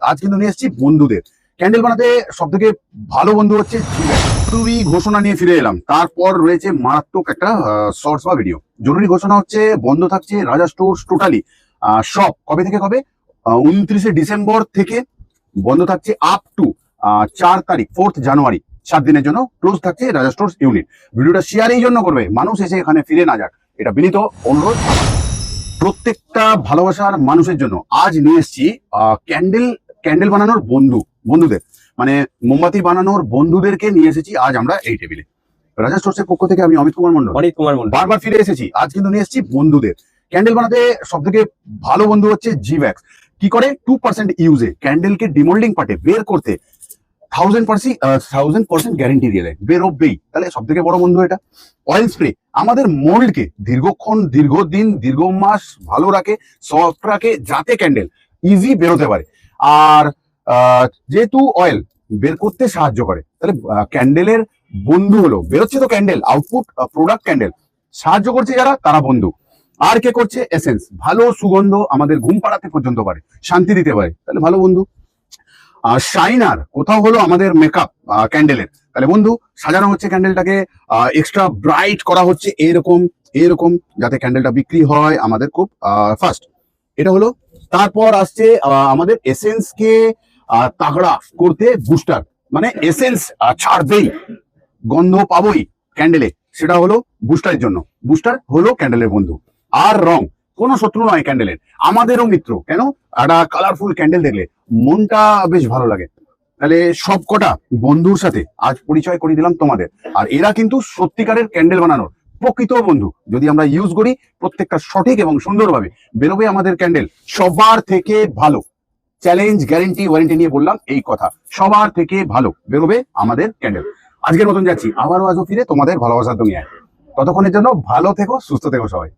আজ কিন্তু নিয়ে এসেছি বন্ধুদের ক্যান্ডেল বানাতে সব থেকে ভালো বন্ধু হচ্ছে জরুরি ঘোষণা নিয়ে ফিরে এলাম। তারপর রয়েছে মারাত্মক একটা শর্টস বা ভিডিও। জরুরি ঘোষণা হচ্ছে বন্ধ থাকছে রাজা স্টোর্স টোটালি সব। কবে থেকে কবে? 29শে ডিসেম্বর থেকে বন্ধ থাকছে আপ টু 4 তারিখ 4 জানুয়ারি 7 দিনের জন্য ক্লোজ থাকছে রাজা স্টোর্স ইউনিট। ভিডিওটা শেয়ার এই জন্য করবে মানুষ এসে এখানে ফিরে না যাক, এটা বিনীত অনুরোধ। প্রত্যেকটা ভালোবাসার মানুষের জন্য আজ নিয়ে এসেছি ক্যান্ডেল বানানোর বন্ধুদের, মানে মোমবাতি বানানোর বন্ধুদেরকে নিয়ে এসেছি আজ আমরা এই টেবিলে। রাজা স্টোর্সের পক্ষ থেকে আমি অমিত কুমার মন্ডল বারবার ফিরে এসেছি। আজ কিন্তু নিয়ে এসেছি বন্ধুদের। ক্যান্ডেল বানাতে সব থেকে ভালো বন্ধু হচ্ছে জিভ্যাক্স। কি করে? 2% ইউজে ক্যান্ডেলকে ডিমোল্ডিং পার্টে বের করতে 1000% গ্যারেন্টি দিয়ে দেয়, বেরোবেই। তাহলে সব থেকে বড় বন্ধু এটা। অয়েল স্প্রে আমাদের মোল্ডকে দীর্ঘদিন দীর্ঘ মাস ভালো রাখে, সফট রাখে, যাতে ক্যান্ডেল ইজি বেরোতে পারে। আর যেহেতু অয়েল বের করতে সাহায্য করে, তাহলে ক্যান্ডেলের বন্ধু হলো, বেরোচ্ছে তো ক্যান্ডেল, আউটপুট প্রোডাক্ট ক্যান্ডেল, সাহায্য করছে যারা তারা বন্ধু। আর কে করছে? এসেন্স, ভালো সুগন্ধ আমাদের ঘুম পাড়াতে পর্যন্ত পারে, শান্তি দিতে পারে, তাহলে ভালো বন্ধু। শাইনার কোথাও হলো আমাদের মেকআপ ক্যান্ডেলের, তাহলে বন্ধু। সাজানো হচ্ছে ক্যান্ডেলটাকে, এক্সট্রা ব্রাইট করা হচ্ছে এরকম যাতে ক্যান্ডেলটা বিক্রি হয় আমাদের খুব ফাস্ট। এটা হলো। তারপর আসছে আমাদের এসেন্স কে তাগড়া করতে বুস্টার, মানে এসেন্স ছাড়বেই, গন্ধ পাবোই ক্যান্ডেলে, সেটা হলো বুস্টারের জন্য। বুস্টার হলো ক্যান্ডেলের বন্ধু। আর রং কোনো শত্রু নয় ক্যান্ডেলের, আমাদেরও মিত্র। কেন? একটা কালারফুল ক্যান্ডেল দেখলে মনটা বেশ ভালো লাগে। তাহলে সব কটা বন্ধুর সাথে আজ পরিচয় করে দিলাম তোমাদের। আর এরা কিন্তু সত্যিকারের ক্যান্ডেল বানানোর প্রকৃত বন্ধু। যদি আমরা ইউজ করি প্রত্যেকটা সঠিক এবং সুন্দরভাবে, বেরোবে আমাদের ক্যান্ডেল সবার থেকে ভালো। চ্যালেঞ্জ, গ্যারেন্টি, ওয়ারেন্টি নিয়ে বললাম এই কথা, সবার থেকে ভালো বেরোবে আমাদের ক্যান্ডেল। আজকের মতন যাচ্ছি, আবারও ফিরে তোমাদের ভালোবাসার দুনিয়ায়। ততক্ষণের জন্য ভালো থেকো, সুস্থ থেকো সবাই।